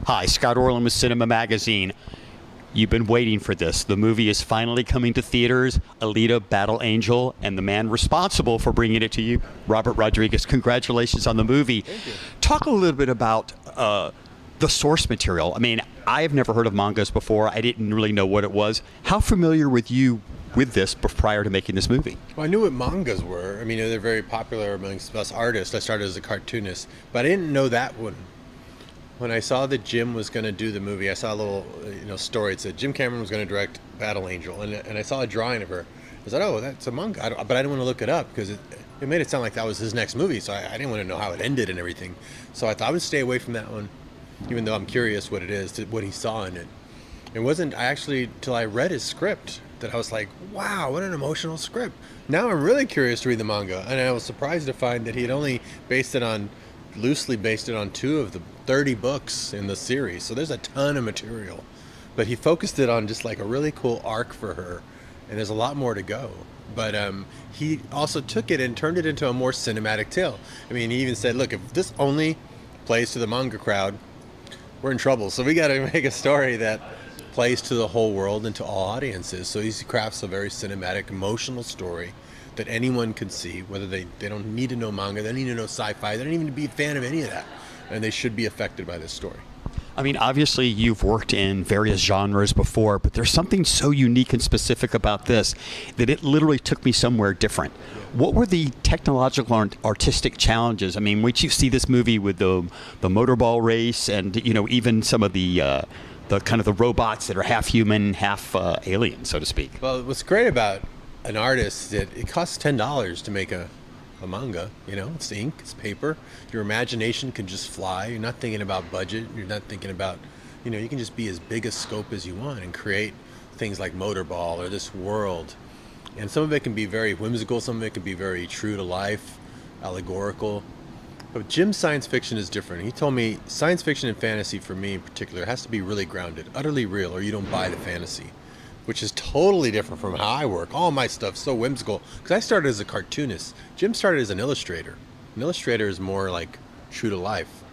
Hi, Scot Orlin with CINEMA-Magazin. You've been waiting for this. The movie is finally coming to theaters, Alita, Battle Angel, and the man responsible for bringing it to you, Robert Rodriguez. Congratulations on the movie. Thank you. Talk a little bit about the source material. I mean, I've never heard of Mangas before. I didn't really know what it was. How familiar with you with this prior to making this movie? Well, I knew what mangas were. I mean, they're very popular amongst us artists. I started as a cartoonist, but I didn't know that one. When I saw that Jim was going to do the movie, I saw a little, story. It said Jim Cameron was going to direct Battle Angel, and I saw a drawing of her. I said, oh, that's a manga. But I didn't want to look it up because it made it sound like that was his next movie, so I didn't want to know how it ended and everything. So I thought I would stay away from that one, even though I'm curious what it is, what he saw in it. It wasn't actually till I read his script that I was like, wow, what an emotional script. Now I'm really curious to read the manga, and I was surprised to find that he had only loosely based it on 2 of the 30 books in the series. So there's a ton of material, but he focused it on just like a really cool arc for her, and there's a lot more to go. But he also took it and turned it into a more cinematic tale. I mean, he even said, look, if this only plays to the manga crowd, we're in trouble. So we got to make a story that plays to the whole world and to all audiences. So he crafts a very cinematic, emotional story that anyone can see, whether they don't need to know manga, they don't need to know sci-fi, they don't even need to be a fan of any of that, and they should be affected by this story. I mean, obviously you've worked in various genres before, but there's something so unique and specific about this that it literally took me somewhere different. What were the technological and artistic challenges? I mean, once you see this movie with the motorball race and, even some of the kind of the robots that are half human, half alien, so to speak. Well, what's great about an artist that it costs $10 to make a manga. It's ink, it's paper. Your imagination can just fly. You're not thinking about budget. You're not thinking about, you can just be as big a scope as you want and create things like Motorball or this world. And some of it can be very whimsical. Some of it can be very true to life, allegorical. But Jim's science fiction is different. He told me science fiction and fantasy, for me in particular, has to be really grounded, utterly real, or you don't buy the fantasy, which is totally different from how I work. All my stuff's so whimsical, because I started as a cartoonist. Jim started as an illustrator. An illustrator is more like true to life.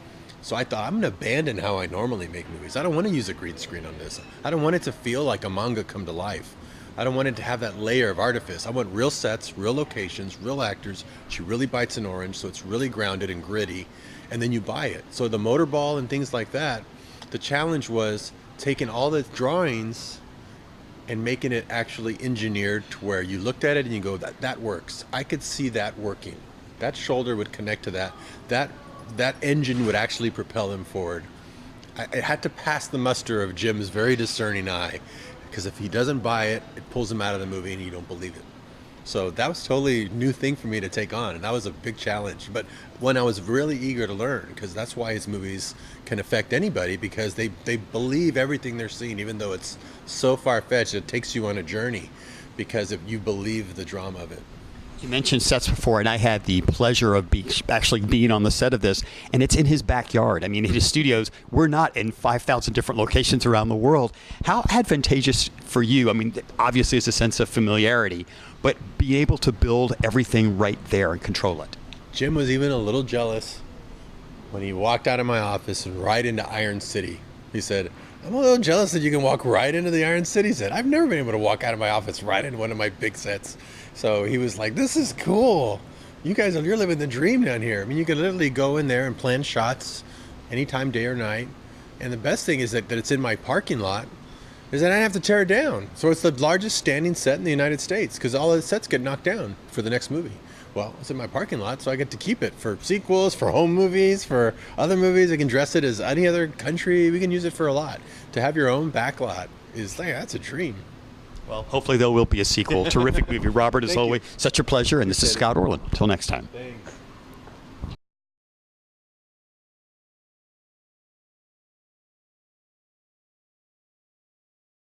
So I thought, I'm going to abandon how I normally make movies. I don't want to use a green screen on this. I don't want it to feel like a manga come to life. I don't want it to have that layer of artifice. I want real sets, real locations, real actors. She really bites an orange, so it's really grounded and gritty, and then you buy it. So the motorball and things like that, the challenge was taking all the drawings and making it actually engineered to where you looked at it and you go, that works. I could see that working. That shoulder would connect to that. That engine would actually propel him forward. It had to pass the muster of Jim's very discerning eye, because if he doesn't buy it, it pulls him out of the movie and you don't believe it. So that was totally a new thing for me to take on, and that was a big challenge, but one I was really eager to learn, because that's why his movies can affect anybody, because they believe everything they're seeing, even though it's so far-fetched. It takes you on a journey because if you believe the drama of it. You mentioned sets before, and I had the pleasure of actually being on the set of this, and it's in his backyard. I mean, in his studios, we're not in 5,000 different locations around the world. How advantageous for you? I mean, obviously it's a sense of familiarity, but be able to build everything right there and control it. Jim was even a little jealous when he walked out of my office and right into Iron City. He said, I'm a little jealous that you can walk right into the Iron City set. I've never been able to walk out of my office right into one of my big sets. So he was like, this is cool. You're living the dream down here. I mean, you can literally go in there and plan shots anytime, day or night. And the best thing is that it's in my parking lot, is that I have to tear it down. So it's the largest standing set in the United States, because all the sets get knocked down for the next movie. Well, it's in my parking lot, so I get to keep it for sequels, for home movies, for other movies. I can dress it as any other country. We can use it for a lot. To have your own back lot is like, that's a dream. Well, hopefully there will be a sequel. Terrific movie. Robert, as always, such a pleasure. And this is Scot Orlin. Until next time. Thanks.